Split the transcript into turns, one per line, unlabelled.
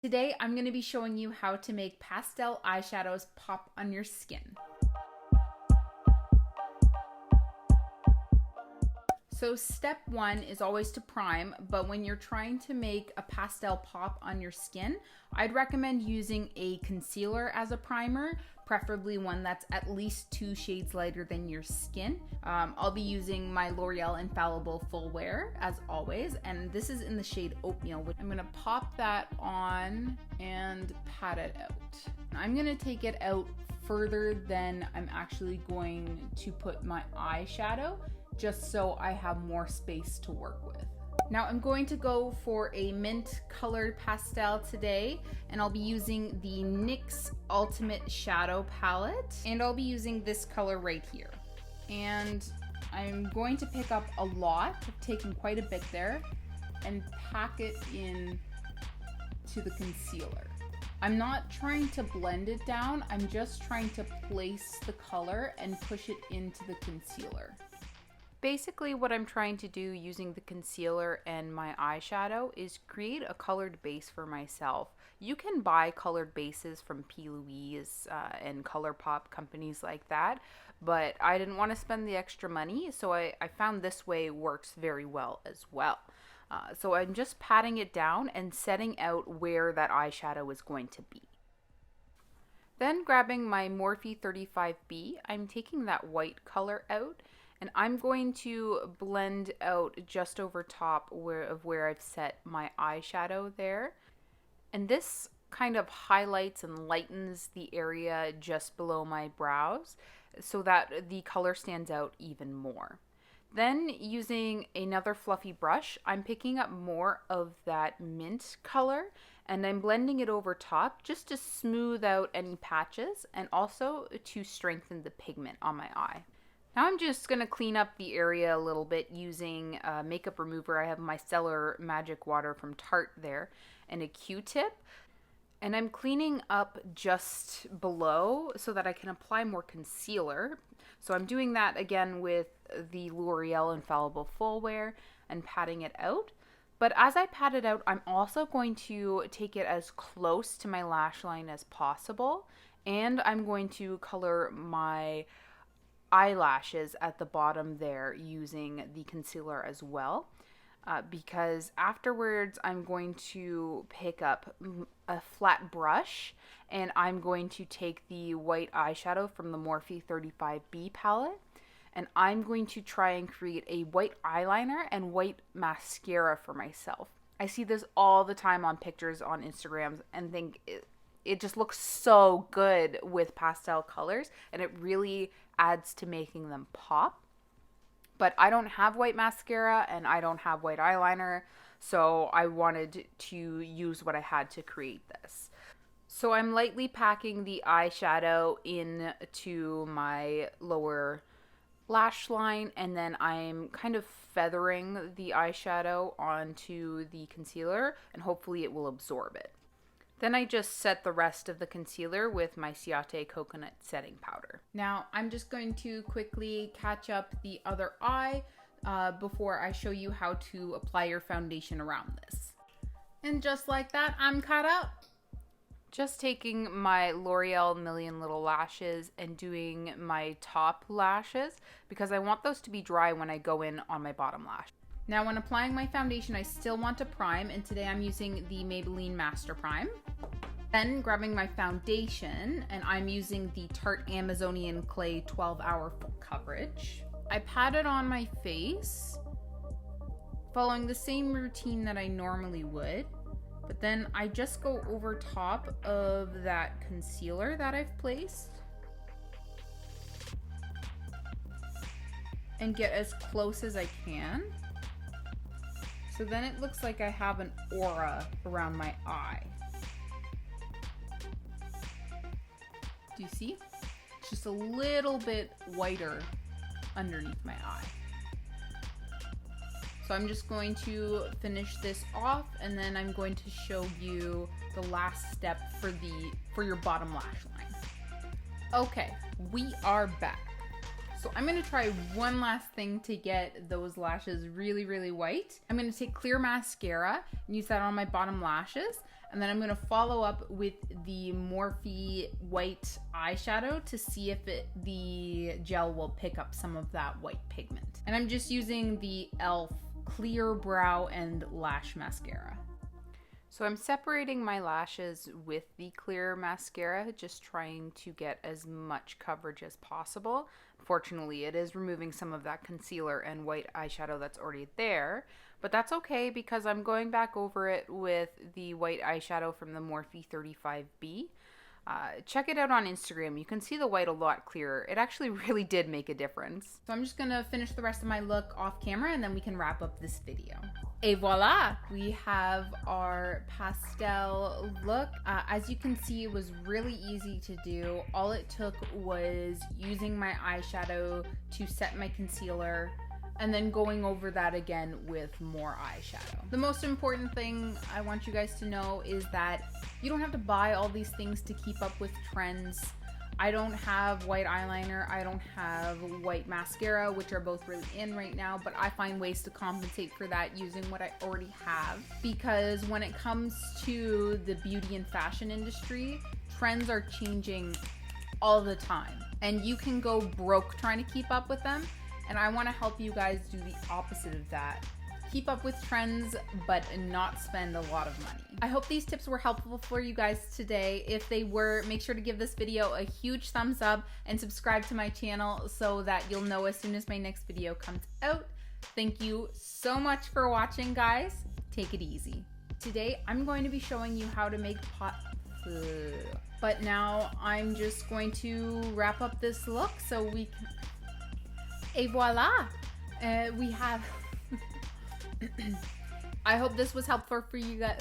Today, I'm going to be showing you how to make pastel eyeshadows pop on your skin. So step one is always to prime, but when you're trying to make a pastel pop on your skin, I'd recommend using a concealer as a primer, preferably one that's at least 2 shades lighter than your skin. I'll be using my L'Oreal Infallible Full Wear as always, and this is in the shade Oatmeal. I'm gonna pop that on and pat it out. I'm gonna take it out further than I'm actually going to put my eyeshadow, just so I have more space to work with. Now I'm going to go for a mint colored pastel today, and I'll be using the NYX Ultimate Shadow Palette, and I'll be using this color right here. And I'm going to pick up a lot, taking quite a bit there, and pack it in to the concealer. I'm not trying to blend it down, I'm just trying to place the color and push it into the concealer. Basically, what I'm trying to do using the concealer and my eyeshadow is create a colored base for myself. You can buy colored bases from P. Louise and ColourPop, companies like that, but I didn't want to spend the extra money, so I found this way works very well as well. So I'm just patting it down and setting out where that eyeshadow is going to be. Then grabbing my Morphe 35B, I'm taking that white color out, and I'm going to blend out just over top where I've set my eyeshadow there. And this kind of highlights and lightens the area just below my brows so that the color stands out even more. Then using another fluffy brush, I'm picking up more of that mint color and I'm blending it over top just to smooth out any patches and also to strengthen the pigment on my eye. Now I'm just going to clean up the area a little bit using a makeup remover. I have micellar magic water from Tarte there and a Q-tip. And I'm cleaning up just below so that I can apply more concealer. So I'm doing that again with the L'Oreal Infallible Full Wear and patting it out. But as I pat it out, I'm also going to take it as close to my lash line as possible. And I'm going to color my eyelashes at the bottom there using the concealer as well, because afterwards I'm going to pick up a flat brush and I'm going to take the white eyeshadow from the Morphe 35B palette and I'm going to try and create a white eyeliner and white mascara for myself. I see this all the time on pictures on Instagram and think it just looks so good with pastel colors, and it really adds to making them pop. But I don't have white mascara and I don't have white eyeliner, so I wanted to use what I had to create this. So I'm lightly packing the eyeshadow into my lower lash line, and then I'm kind of feathering the eyeshadow onto the concealer, and hopefully it will absorb it. Then I just set the rest of the concealer with my Ciate coconut setting powder. Now I'm just going to quickly catch up the other eye before I show you how to apply your foundation around this. And just like that, I'm caught up. Just taking my L'Oreal Milion little lashes and doing my top lashes because I want those to be dry when I go in on my bottom lash. Now when applying my foundation, I still want to prime, and today I'm using the Maybelline Master Prime. Then grabbing my foundation, and I'm using the Tarte Amazonian Clay 12-Hour Full Coverage. I pat it on my face, following the same routine that I normally would, but then I just go over top of that concealer that I've placed and get as close as I can. So then it looks like I have an aura around my eye. Do you see? It's just a little bit whiter underneath my eye. So I'm just going to finish this off, and then I'm going to show you the last step for your bottom lash line. Okay, we are back. So I'm going to try one last thing to get those lashes really, really white. I'm going to take clear mascara and use that on my bottom lashes. And then I'm gonna follow up with the Morphe white eyeshadow to see if the gel will pick up some of that white pigment. And I'm just using the e.l.f. Clear Brow and Lash Mascara. So I'm separating my lashes with the clear mascara, just trying to get as much coverage as possible. Fortunately, it is removing some of that concealer and white eyeshadow that's already there, but that's okay because I'm going back over it with the white eyeshadow from the Morphe 35B. Check it out on Instagram. You can see the white a lot clearer. It actually really did make a difference. So I'm just gonna finish the rest of my look off camera and then we can wrap up this video. Et voila! We have our pastel look. As you can see, it was really easy to do. All it took was using my eyeshadow to set my concealer and then going over that again with more eyeshadow. The most important thing I want you guys to know is that you don't have to buy all these things to keep up with trends. I don't have white eyeliner, I don't have white mascara, which are both really in right now, but I find ways to compensate for that using what I already have. Because when it comes to the beauty and fashion industry, trends are changing all the time. And you can go broke trying to keep up with them. And I want to help you guys do the opposite of that. Keep up with trends, but not spend a lot of money. I hope these tips were helpful for you guys today. If they were, make sure to give this video a huge thumbs up and subscribe to my channel so that you'll know as soon as my next video comes out. Thank you so much for watching, guys. Take it easy. Today, I'm going to be showing you how to make but now I'm just going to wrap up this look so we can... Et voila! We have... I hope this was helpful for you guys.